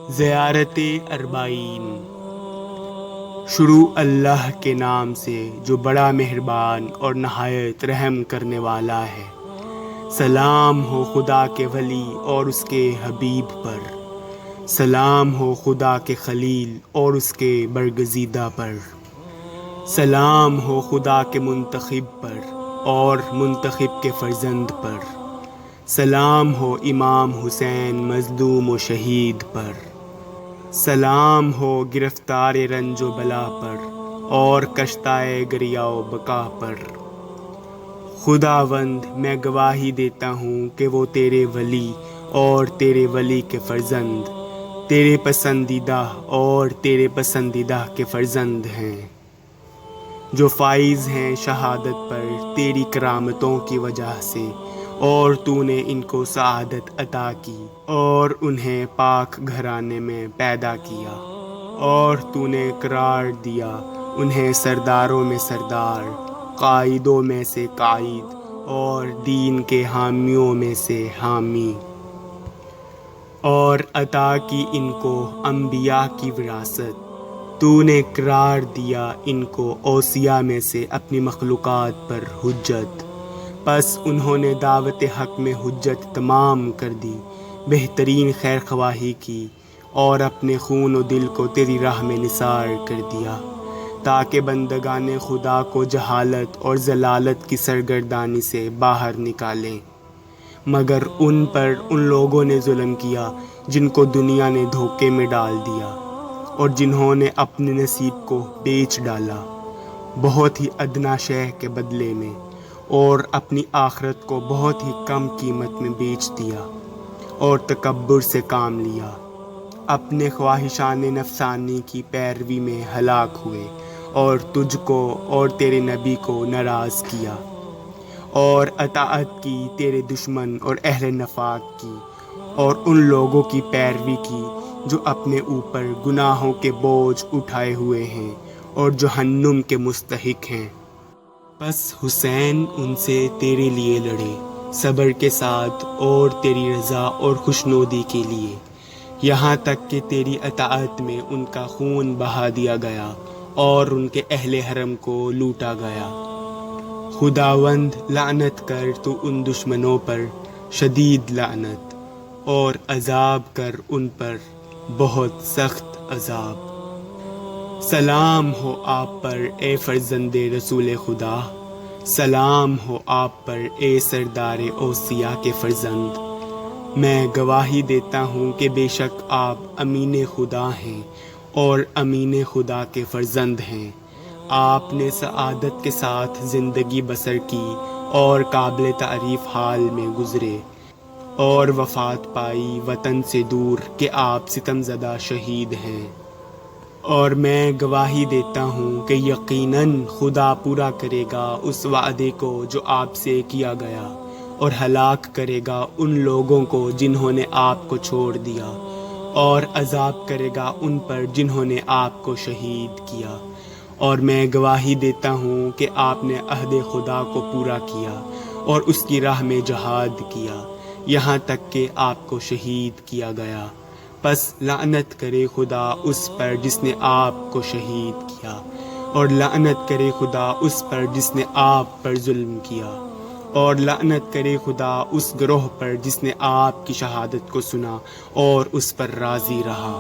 زیارت اربعین۔ شروع اللہ کے نام سے جو بڑا مہربان اور نہایت رحم کرنے والا ہے۔ سلام ہو خدا کے ولی اور اس کے حبیب پر، سلام ہو خدا کے خلیل اور اس کے برگزیدہ پر، سلام ہو خدا کے منتخب پر اور منتخب کے فرزند پر، سلام ہو امام حسین مظلوم و شہید پر، سلام ہو گرفتار رنج و بلا پر اور کشتۂ گریہ و بقا پر۔ خداوند میں گواہی دیتا ہوں کہ وہ تیرے ولی اور تیرے ولی کے فرزند، تیرے پسندیدہ اور تیرے پسندیدہ کے فرزند ہیں، جو فائز ہیں شہادت پر تیری کرامتوں کی وجہ سے، اور تو نے ان کو سعادت عطا کی اور انہیں پاک گھرانے میں پیدا کیا، اور تو نے قرار دیا انہیں سرداروں میں سردار، قائدوں میں سے قائد اور دین کے حامیوں میں سے حامی، اور عطا کی ان کو انبیاء کی وراثت۔ تو نے قرار دیا ان کو اوصیاء میں سے اپنی مخلوقات پر حجت، پس انہوں نے دعوت حق میں حجت تمام کر دی، بہترین خیر خواہی کی اور اپنے خون و دل کو تیری راہ میں نثار کر دیا، تاکہ بندگان خدا کو جہالت اور ضلالت کی سرگردانی سے باہر نکالیں۔ مگر ان پر ان لوگوں نے ظلم کیا جن کو دنیا نے دھوکے میں ڈال دیا، اور جنہوں نے اپنے نصیب کو بیچ ڈالا بہت ہی ادنا شے کے بدلے میں، اور اپنی آخرت کو بہت ہی کم قیمت میں بیچ دیا، اور تکبر سے کام لیا، اپنے خواہشان نفسانی کی پیروی میں ہلاک ہوئے، اور تجھ کو اور تیرے نبی کو ناراض کیا، اور اطاعت کی تیرے دشمن اور اہل نفاق کی، اور ان لوگوں کی پیروی کی جو اپنے اوپر گناہوں کے بوجھ اٹھائے ہوئے ہیں اور جہنم کے مستحق ہیں۔ پس حسین ان سے تیرے لیے لڑے صبر کے ساتھ اور تیری رضا اور خوشنودی کے لیے، یہاں تک کہ تیری اطاعت میں ان کا خون بہا دیا گیا اور ان کے اہل حرم کو لوٹا گیا۔ خداوند لعنت کر تو ان دشمنوں پر شدید لعنت، اور عذاب کر ان پر بہت سخت عذاب۔ سلام ہو آپ پر اے فرزند رسول خدا، سلام ہو آپ پر اے سردار اوصیاء کے فرزند۔ میں گواہی دیتا ہوں کہ بے شک آپ امین خدا ہیں اور امین خدا کے فرزند ہیں۔ آپ نے سعادت کے ساتھ زندگی بسر کی اور قابل تعریف حال میں گزرے، اور وفات پائی وطن سے دور کہ آپ ستم زدہ شہید ہیں۔ اور میں گواہی دیتا ہوں کہ یقیناً خدا پورا کرے گا اس وعدے کو جو آپ سے کیا گیا، اور ہلاک کرے گا ان لوگوں کو جنہوں نے آپ کو چھوڑ دیا، اور عذاب کرے گا ان پر جنہوں نے آپ کو شہید کیا۔ اور میں گواہی دیتا ہوں کہ آپ نے عہد خدا کو پورا کیا اور اس کی راہ میں جہاد کیا، یہاں تک کہ آپ کو شہید کیا گیا۔ پس لعنت کرے خدا اس پر جس نے آپ کو شہید کیا، اور لعنت کرے خدا اس پر جس نے آپ پر ظلم کیا، اور لعنت کرے خدا اس گروہ پر جس نے آپ کی شہادت کو سنا اور اس پر راضی رہا۔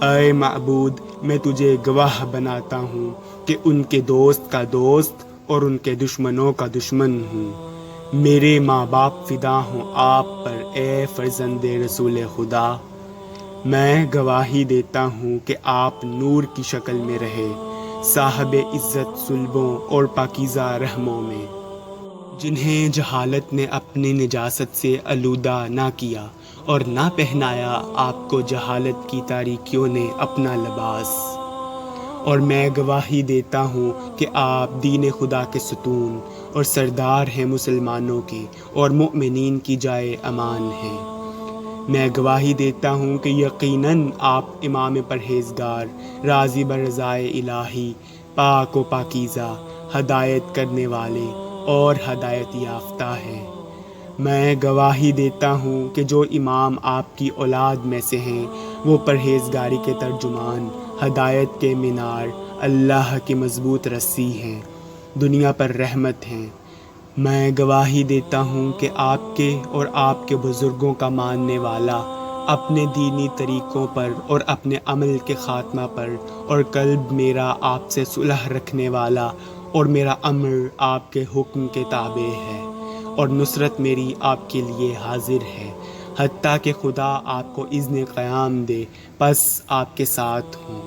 اے معبود، میں تجھے گواہ بناتا ہوں کہ ان کے دوست کا دوست اور ان کے دشمنوں کا دشمن ہوں۔ میرے ماں باپ فدا ہوں آپ پر اے فرزند رسول خدا۔ میں گواہی دیتا ہوں کہ آپ نور کی شکل میں رہے، صاحب عزت صلبوں اور پاکیزہ رحموں میں، جنہیں جہالت نے اپنی نجاست سے آلودہ نہ کیا اور نہ پہنایا آپ کو جہالت کی تاریکیوں نے اپنا لباس۔ اور میں گواہی دیتا ہوں کہ آپ دین خدا کے ستون اور سردار ہیں مسلمانوں کے اور مؤمنین کی جائے امان ہیں۔ میں گواہی دیتا ہوں کہ یقیناً آپ امام پرہیزگار، راضی برضائے الہی، پاک و پاکیزہ، ہدایت کرنے والے اور ہدایت یافتہ ہیں۔ میں گواہی دیتا ہوں کہ جو امام آپ کی اولاد میں سے ہیں وہ پرہیزگاری کے ترجمان، ہدایت کے مینار، اللہ کی مضبوط رسی ہیں، دنیا پر رحمت ہیں۔ میں گواہی دیتا ہوں کہ آپ کے اور آپ کے بزرگوں کا ماننے والا، اپنے دینی طریقوں پر اور اپنے عمل کے خاتمہ پر، اور قلب میرا آپ سے صلح رکھنے والا، اور میرا امر آپ کے حکم کے تابع ہے، اور نصرت میری آپ کے لیے حاضر ہے، حتیٰ کہ خدا آپ کو اذن قیام دے، پس آپ کے ساتھ ہوں،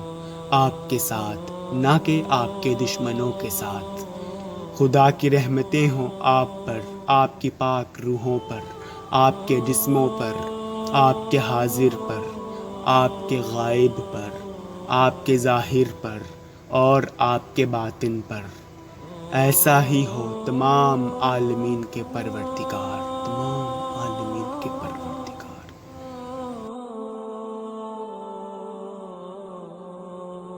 آپ کے ساتھ، نہ کہ آپ کے دشمنوں کے ساتھ۔ خدا کی رحمتیں ہوں آپ پر، آپ کی پاک روحوں پر، آپ کے جسموں پر، آپ کے حاضر پر، آپ کے غائب پر، آپ کے ظاہر پر اور آپ کے باطن پر۔ ایسا ہی ہو تمام عالمین کے پروردگار۔